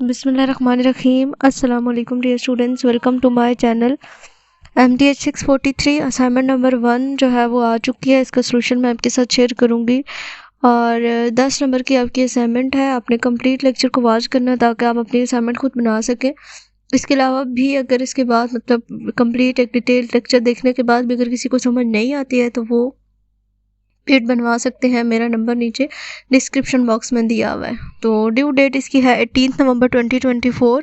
बिस्मिल्लाहिर्रहमानिर्रहीम। अस्सलाम वालेकुम dear students, welcome to my channel. MTH 643 assignment number 1 जो है वो आ चुकी है। इसका सोल्यूशन मैं आपके साथ शेयर करूंगी और 10 नंबर की आपकी असाइनमेंट है। आपने कंप्लीट लेक्चर को वॉच करना है ताकि आप अपनी असाइनमेंट खुद बना सकें। इसके अलावा भी अगर इसके बाद मतलब कंप्लीट एक डिटेल लेक्चर देखने के बाद भी अगर किसी को समझ नहीं आती है तो वो पीठ बनवा सकते हैं। मेरा नंबर नीचे डिस्क्रिप्शन बॉक्स में दिया हुआ है। तो ड्यू डेट इसकी है 18 नवंबर 2024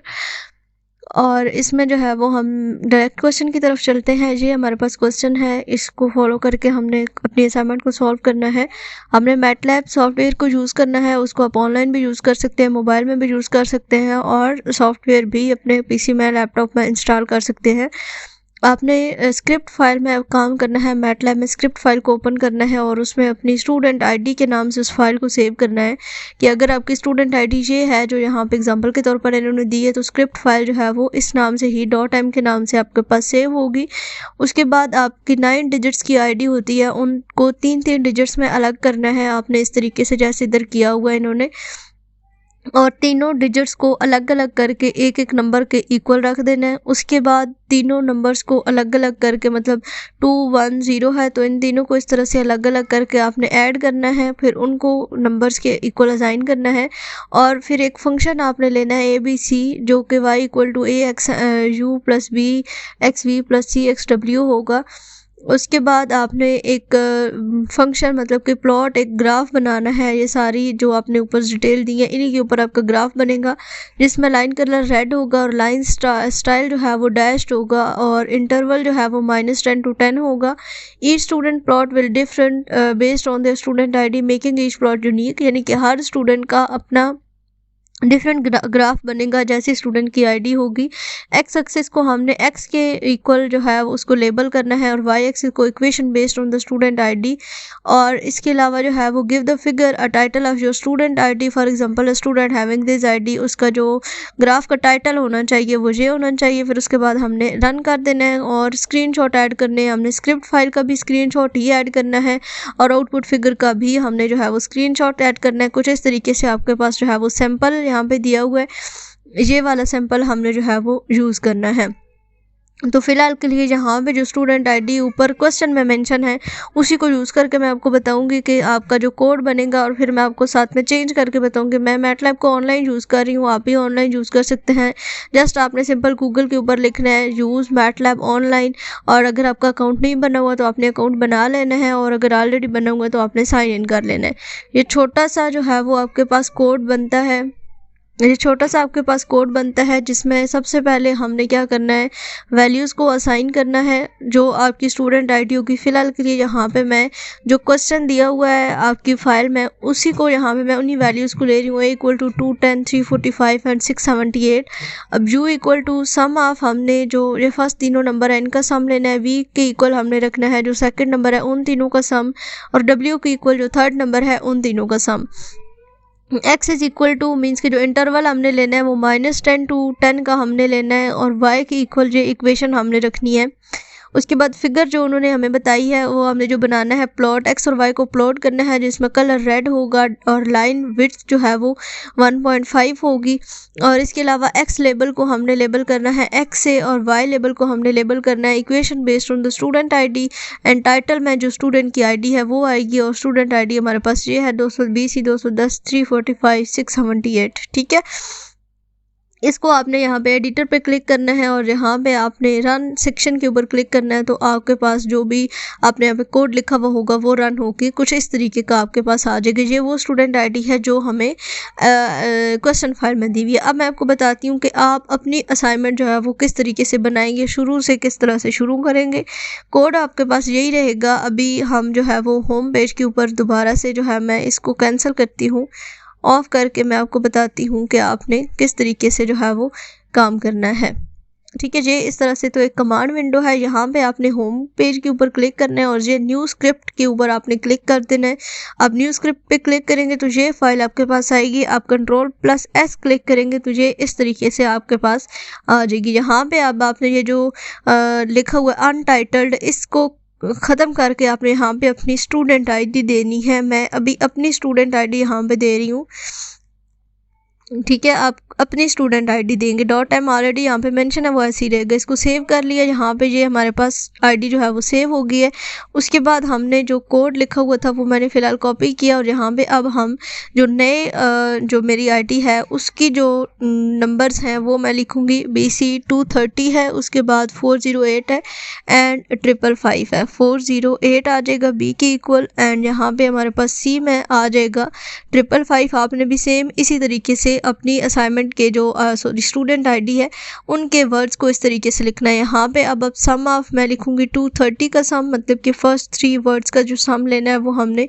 और इसमें जो है वो हम डायरेक्ट क्वेश्चन की तरफ चलते हैं। ये हमारे पास क्वेश्चन है, इसको फॉलो करके हमने अपनी असाइनमेंट को सॉल्व करना है। हमने मैटलैब सॉफ्टवेयर को यूज़ करना है। उसको आप ऑनलाइन भी यूज़ कर सकते हैं, मोबाइल में भी यूज़ कर सकते हैं और सॉफ्टवेयर भी अपने पीसी में लैपटॉप में इंस्टॉल कर सकते हैं। आपने स्क्रिप्ट फाइल में काम करना है। मैटलैब में स्क्रिप्ट फाइल को ओपन करना है और उसमें अपनी स्टूडेंट आईडी के नाम से उस फाइल को सेव करना है कि अगर आपकी स्टूडेंट आईडी ये है जो यहाँ पे एग्जांपल के तौर पर इन्होंने दी है, तो स्क्रिप्ट फाइल जो है वो इस नाम से ही .m के नाम से आपके पास सेव होगी। उसके बाद आपकी 9 डिजिट्स की आईडी होती है, उनको 3-3 डिजिट्स में अलग करना है। आपने इस तरीके से जैसे इधर किया हुआ है इन्होंने, और तीनों डिजिट्स को अलग अलग करके एक एक नंबर के इक्वल रख देना है। उसके बाद तीनों नंबर्स को अलग अलग करके मतलब 2 1 0 है तो इन तीनों को इस तरह से अलग अलग करके आपने ऐड करना है, फिर उनको नंबर्स के इक्वल असाइन करना है। और फिर एक फंक्शन आपने लेना है ABC जो कि y = ax u + b x v + c x w होगा। उसके बाद आपने एक फंक्शन मतलब कि प्लॉट, एक ग्राफ बनाना है। ये सारी जो आपने ऊपर डिटेल दी है इन्हीं के ऊपर आपका ग्राफ बनेगा जिसमें लाइन कलर रेड होगा और लाइन स्टाइल जो है वो डैश्ड होगा और इंटरवल जो है वो -10 to 10 होगा। Each student plot will different based on their student ID making each plot unique, यानी कि हर स्टूडेंट का अपना डिफरेंट ग्राफ बनेगा जैसी स्टूडेंट की आईडी होगी। एक्स एक्सिस को हमने एक्स के इक्वल जो है उसको लेबल करना है और वाई एक्सिस को equation based on the student ID. और इसके अलावा जो है वो give the figure a title of your student ID. For example student having this ID, उसका जो ग्राफ का टाइटल होना चाहिए वो ये होना चाहिए। फिर उसके बाद हमने रन कर देना है और स्क्रीनशॉट ऐड करने हैं। हमने स्क्रिप्ट फाइल का भी स्क्रीनशॉट ही ऐड करना है और आउटपुट फिगर का भी हमने जो है वो स्क्रीनशॉट ऐड करना है। कुछ इस तरीके से आपके पास जो है वो सैंपल यहाँ पे दिया हुआ है, ये वाला सैंपल हमने जो है वो यूज़ करना है। तो फिलहाल के लिए यहाँ पे जो स्टूडेंट आईडी ऊपर क्वेश्चन में मेंशन है उसी को यूज़ करके मैं आपको बताऊंगी कि आपका जो कोड बनेगा, और फिर मैं आपको साथ में चेंज करके बताऊंगी। मैं मैटलैब को ऑनलाइन यूज़ कर रही हूँ, आप भी ऑनलाइन यूज़ कर सकते हैं। जस्ट आपने सिंपल गूगल के ऊपर लिखना है यूज़ मैटलैब ऑनलाइन, और अगर आपका अकाउंट नहीं बना हुआ तो आपने अकाउंट बना लेना है, और अगर ऑलरेडी बना हुआ है तो आपने साइन इन कर लेना है। ये छोटा सा जो है वो आपके पास कोड बनता है, ये छोटा सा आपके पास कोड बनता है जिसमें सबसे पहले हमने क्या करना है, वैल्यूज़ को असाइन करना है जो आपकी स्टूडेंट आईडी होगी। फ़िलहाल के लिए यहाँ पे मैं जो क्वेश्चन दिया हुआ है आपकी फ़ाइल में उसी को यहाँ पे मैं उन्हीं वैल्यूज़ को ले रही हूँ। A = 2 10 345 and 678। अब U = सम ऑफ, हमने जो ये फर्स्ट तीनों नंबर है इनका सम लेना है। V के इक्वल हमने रखना है जो सेकेंड नंबर है उन तीनों का सम, और W के इक्वल जो थर्ड नंबर है उन तीनों का सम। x = मीन्स कि जो इंटरवल हमने लेना है वो -10 to 10 का हमने लेना है, और y के इक्वल जो इक्वेशन हमने रखनी है। उसके बाद फिगर जो उन्होंने हमें बताई है वो हमने जो बनाना है प्लॉट, x और y को प्लॉट करना है जिसमें कलर रेड होगा और लाइन विड्थ जो है वो 1.5 होगी। और इसके अलावा x लेबल को हमने लेबल करना है x से, और y लेबल को हमने लेबल करना है equation based on the student ID. And title में जो स्टूडेंट की आईडी है वो आएगी, और स्टूडेंट आईडी हमारे पास ये है 220 210 345 678। ठीक है, इसको आपने यहाँ पे एडिटर पे क्लिक करना है और यहाँ पे आपने रन सेक्शन के ऊपर क्लिक करना है। तो आपके पास जो भी आपने यहाँ पे कोड लिखा हुआ होगा वो रन होके कुछ इस तरीके का आपके पास आ जाएगा। ये वो स्टूडेंट आईडी है जो हमें क्वेश्चन फाइल में दी हुई है। अब मैं आपको बताती हूँ कि आप अपनी असाइनमेंट जो है वो किस तरीके से बनाएंगे, शुरू से किस तरह से शुरू करेंगे। कोड आपके पास यही रहेगा। अभी हम जो है वो होम पेज के ऊपर दोबारा से जो है मैं इसको कैंसिल करती हूँ, ऑफ करके मैं आपको बताती हूँ कि आपने किस तरीके से जो है वो काम करना है। ठीक है, ये इस तरह से तो एक कमांड विंडो है। यहाँ पे आपने होम पेज के ऊपर क्लिक करना है और ये न्यू स्क्रिप्ट के ऊपर आपने क्लिक कर देना है। अब न्यू स्क्रिप्ट पे क्लिक करेंगे तो ये फाइल आपके पास आएगी। आप Ctrl+S क्लिक करेंगे तो ये इस तरीके से आपके पास आ जाएगी। यहाँ पे अब आपने ये जो लिखा हुआ अनटाइटल्ड, इसको ख़त्म करके आपने यहाँ पे अपनी स्टूडेंट आईडी देनी है। मैं अभी अपनी स्टूडेंट आईडी यहाँ पे दे रही हूँ। ठीक है, आप अपनी स्टूडेंट आईडी देंगे। .m ऑलरेडी यहाँ पे मेंशन है, वो ऐसे ही रहेगा। इसको सेव कर लिया, यहाँ पे ये हमारे पास आईडी जो है वो सेव हो गई है। उसके बाद हमने जो कोड लिखा हुआ था वो मैंने फ़िलहाल कॉपी किया, और यहाँ पे अब हम जो नए जो मेरी आईडी है उसकी जो नंबर्स हैं वो मैं लिखूँगी। BC 230 है, उसके बाद 408 है एंड 555 है। 408 आ जाएगा B के इक्वल, एंड यहाँ पे हमारे पास C में आ जाएगा 555। आपने भी सेम इसी तरीके से अपनी असाइनमेंट के जो सॉरी स्टूडेंट आईडी है उनके वर्ड्स को इस तरीके से लिखना है। यहाँ पे अब सम ऑफ मैं लिखूँगी 230 का सम, मतलब कि फर्स्ट 3 वर्ड्स का जो सम लेना है वो हमने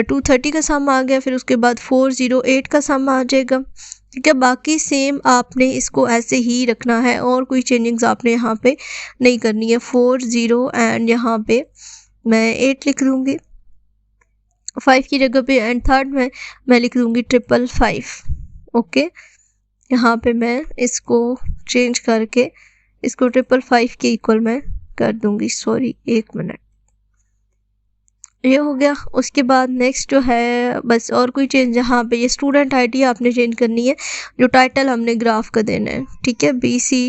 230 का सम आ गया, फिर उसके बाद 408 का सम आ जाएगा। ठीक है, बाकी सेम आपने इसको ऐसे ही रखना है और कोई चेंजिंग्स आपने यहाँ पे नहीं करनी है। 40 एंड यहाँ पे मैं 8 लिख दूँगी 5 की जगह पे, एंड थर्ड में मैं लिख दूँगी 555। ओके, यहाँ पे मैं इसको चेंज करके इसको 555 के इक्वल मैं कर दूँगी। सॉरी 1 मिनट, ये हो गया। उसके बाद नेक्स्ट जो है बस और कोई चेंज, यहाँ पे ये स्टूडेंट आईडी आपने चेंज करनी है, जो टाइटल हमने ग्राफ का देना है। ठीक है, BC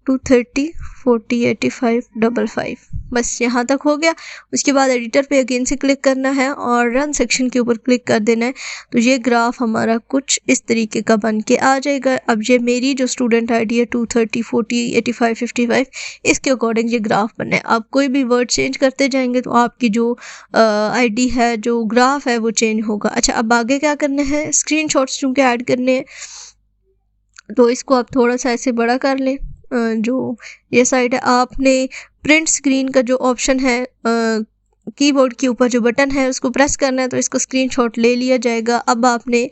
230 40 85 55, बस यहाँ तक हो गया। उसके बाद एडिटर पे अगेन से क्लिक करना है और रन सेक्शन के ऊपर क्लिक कर देना है, तो ये ग्राफ हमारा कुछ इस तरीके का बन के आ जाएगा। अब ये मेरी जो स्टूडेंट आईडी है 230 40 85 55, इसके अकॉर्डिंग ये ग्राफ बनना है। आप कोई भी वर्ड चेंज करते जाएंगे तो आपकी जो आईडी है, जो ग्राफ है वो चेंज होगा। अच्छा, अब आगे क्या करना है, स्क्रीनशॉट्स चूँकि ऐड करने हैं तो इसको आप थोड़ा सा ऐसे बड़ा कर लें। जो ये साइड है, आपने प्रिंट स्क्रीन का जो ऑप्शन है कीबोर्ड के ऊपर जो बटन है उसको प्रेस करना है, तो इसको स्क्रीनशॉट ले लिया जाएगा। अब आपने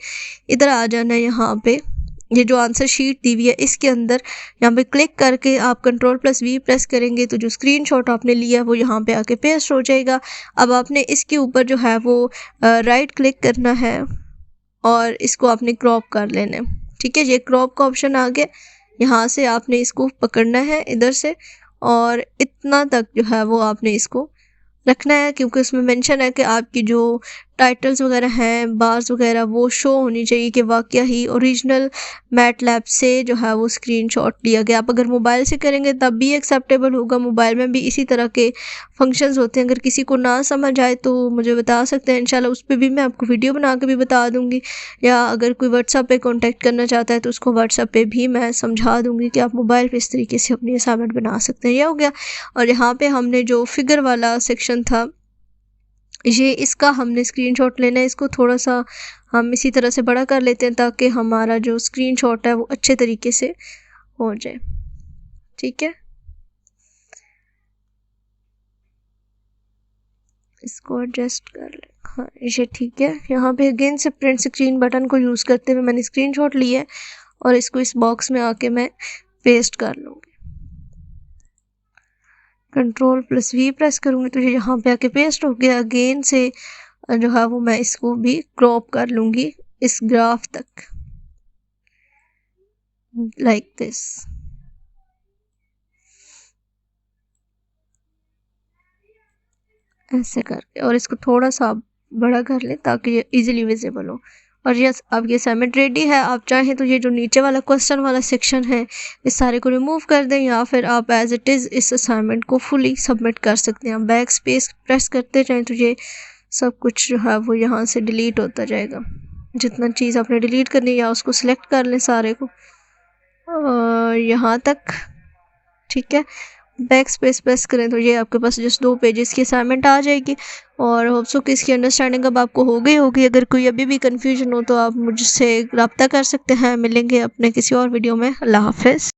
इधर आ जाना है, यहाँ पे ये जो आंसर शीट दी हुई है इसके अंदर यहाँ पे क्लिक करके आप Ctrl+V प्रेस करेंगे तो जो स्क्रीनशॉट आपने लिया वो यहाँ पे आके पेस्ट हो जाएगा। अब आपने इसके ऊपर जो है वो राइट क्लिक करना है और इसको आपने क्रॉप कर लेना है। ठीक है, ये क्रॉप का ऑप्शन आ गया, यहाँ से आपने इसको पकड़ना है इधर से, और इतना तक जो है वो आपने इसको रखना है, क्योंकि उसमें मेंशन है कि आपकी जो टाइटल्स वगैरह हैं, बार्स वगैरह, वो शो होनी चाहिए कि वाकया ही ओरिजिनल मैटलैब से जो है वो स्क्रीनशॉट लिया गया। आप अगर मोबाइल से करेंगे तब भी एक्सेप्टेबल होगा, मोबाइल में भी इसी तरह के फंक्शंस होते हैं। अगर किसी को ना समझ आए तो मुझे बता सकते हैं, इंशाल्लाह उस पर भी मैं आपको वीडियो बना के भी बता दूँगी, या अगर कोई व्हाट्सएप पे कॉन्टैक्ट करना चाहता है तो उसको व्हाट्सएप पे भी मैं समझा दूँगी कि आप मोबाइल पर इस तरीके से अपनी असाइनमेंट बना सकते हैं। यह हो गया। और यहाँ पर हमने जो फिगर वाला सेक्शन था, ये इसका हमने स्क्रीनशॉट लेना है। इसको थोड़ा सा हम इसी तरह से बड़ा कर लेते हैं ताकि हमारा जो स्क्रीनशॉट है वो अच्छे तरीके से हो जाए। ठीक है, इसको एडजस्ट कर ले। हाँ, ये ठीक है। यहाँ पे अगेन से प्रिंट स्क्रीन बटन को यूज़ करते हुए मैंने स्क्रीनशॉट लिया है और इसको इस बॉक्स में आके मैं पेस्ट कर लूँगी। Ctrl+V प्रेस करूँगी तो ये यहाँ पे आके पेस्ट हो गया। अगेन से जो है वो मैं इसको भी क्रॉप कर लूँगी इस ग्राफ तक, लाइक दिस। ऐसे करके, और इसको थोड़ा सा बड़ा कर ले ताकि ये इजीली विजिबल हो। और यस, अब ये असाइनमेंट रेडी है। आप चाहें तो ये जो नीचे वाला क्वेश्चन वाला सेक्शन है इस सारे को रिमूव कर दें, या फिर आप एज इट इज़ इस असाइनमेंट को फुली सबमिट कर सकते हैं। आप बैक स्पेस प्रेस करते जाएं तो ये सब कुछ जो है वो यहाँ से डिलीट होता जाएगा। जितना चीज़ आपने डिलीट करनी है या उसको सिलेक्ट कर लें सारे को, यहाँ तक। ठीक है, बैक स्पेस प्रेस करें तो ये आपके पास जस्ट 2 पेजेस की असाइनमेंट आ जाएगी। और होप सो कि इसकी अंडरस्टैंडिंग अब आपको हो गई होगी। अगर कोई अभी भी कन्फ्यूजन हो तो आप मुझसे रब्ता कर सकते हैं। मिलेंगे अपने किसी और वीडियो में। अल्लाह हाफ़िज़।